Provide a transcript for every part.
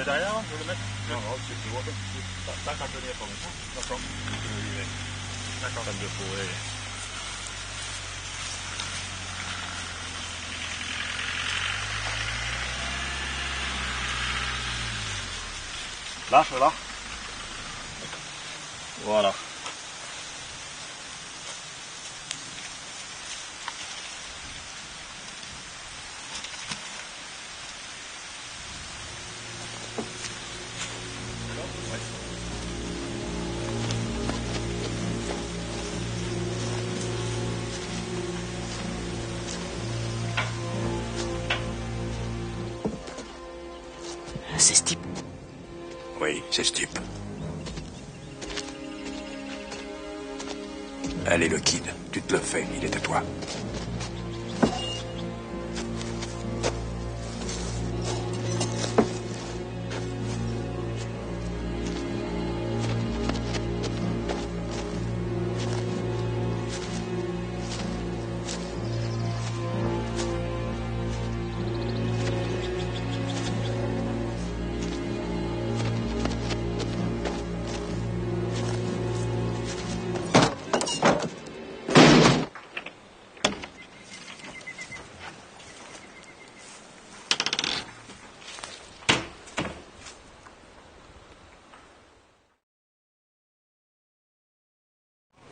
derrière, je vais le mettre. Non, non, c'est plus haut. T'as qu'à tenir comme ça. D'accord. D'accord. Comme de fourrer. Lâche là. Voilà. C'est ce type. Oui, c'est ce type. Allez, le kid, tu te le fais, il est à toi.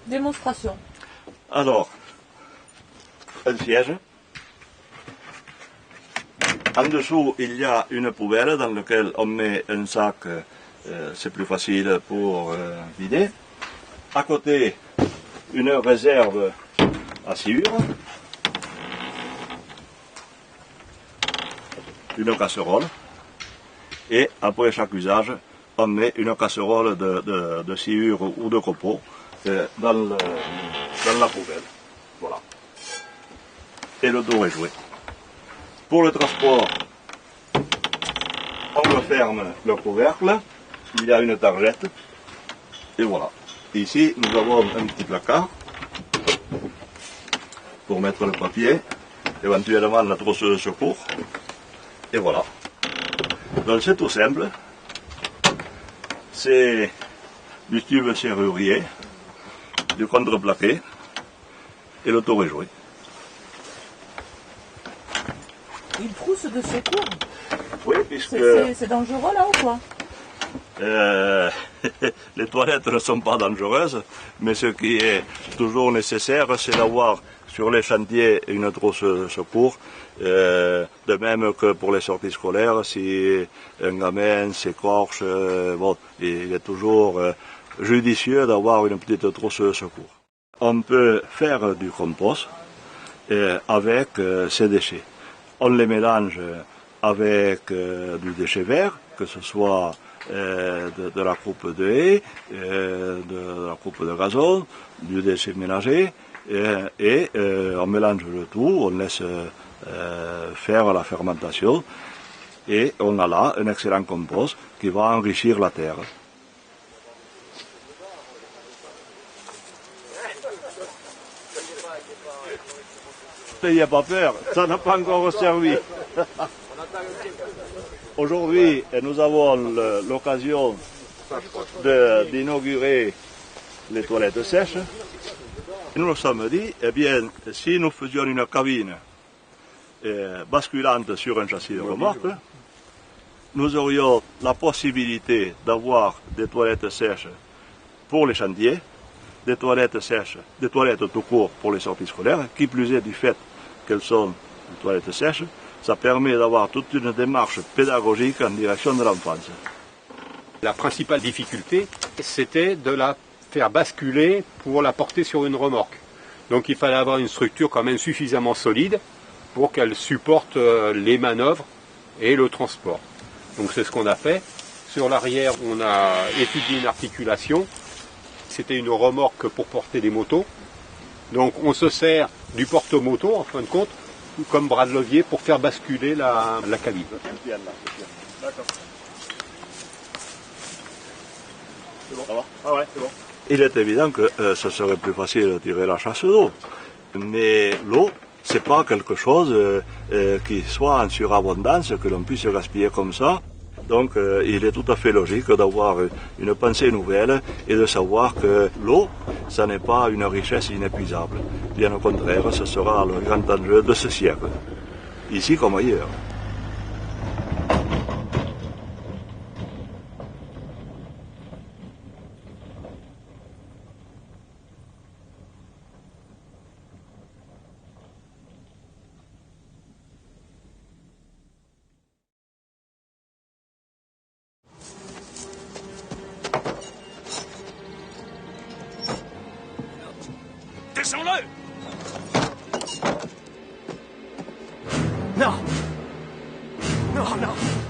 Démonstration. Alors, un siège. En dessous, il y a une poubelle dans laquelle on met un sac, c'est plus facile pour vider. À côté, une réserve à sciure. Une casserole. Et après chaque usage, on met une casserole de sciure ou de copeaux dans la poubelle. Voilà. Et le dos est joué. Pour le transport, on referme le couvercle, il y a une targette, et voilà. Ici, nous avons un petit placard pour mettre le papier, éventuellement la trousse de secours, et voilà. Donc c'est tout simple, c'est du tube serrurier, du contreplaqué, et le tour est joué. Une trousse de secours? Oui, puisque... C'est dangereux là ou quoi? Les toilettes ne sont pas dangereuses, mais ce qui est toujours nécessaire, c'est d'avoir sur les chantiers une trousse de secours, de même que pour les sorties scolaires, si un gamin s'écorche, bon, il est toujours judicieux d'avoir une petite trousse de secours. On peut faire du compost avec ces déchets. On les mélange avec du déchet vert, que ce soit de la coupe de haies, de la coupe de gazon, du déchet ménager, et on mélange le tout, on laisse faire la fermentation, et on a là un excellent compost qui va enrichir la terre. N'ayez pas peur, ça n'a pas encore servi. Aujourd'hui, nous avons l'occasion d'inaugurer les toilettes sèches. Nous nous sommes dit, eh bien, si nous faisions une cabine basculante sur un châssis de remorque, nous aurions la possibilité d'avoir des toilettes sèches pour les chantiers, des toilettes sèches, des toilettes tout court pour les sorties scolaires, qui plus est du fait qu'elles sont des toilettes sèches, ça permet d'avoir toute une démarche pédagogique en direction de l'enfance. La principale difficulté, c'était de la faire basculer pour la porter sur une remorque. Donc il fallait avoir une structure quand même suffisamment solide pour qu'elle supporte les manœuvres et le transport. Donc c'est ce qu'on a fait. Sur l'arrière, on a étudié une articulation. C'était une remorque pour porter des motos. Donc on se sert du porte-moto, en fin de compte, comme bras de levier pour faire basculer la cabine. D'accord. C'est bon, ça va? Ah ouais, c'est bon. Il est évident que ce serait plus facile de tirer la chasse d'eau. Mais l'eau, c'est pas quelque chose qui soit en surabondance, que l'on puisse gaspiller comme ça. Donc il est tout à fait logique d'avoir une pensée nouvelle et de savoir que l'eau, ça n'est pas une richesse inépuisable. Bien au contraire, ce sera le grand enjeu de ce siècle, ici comme ailleurs. Descends-le! Non. Non, non.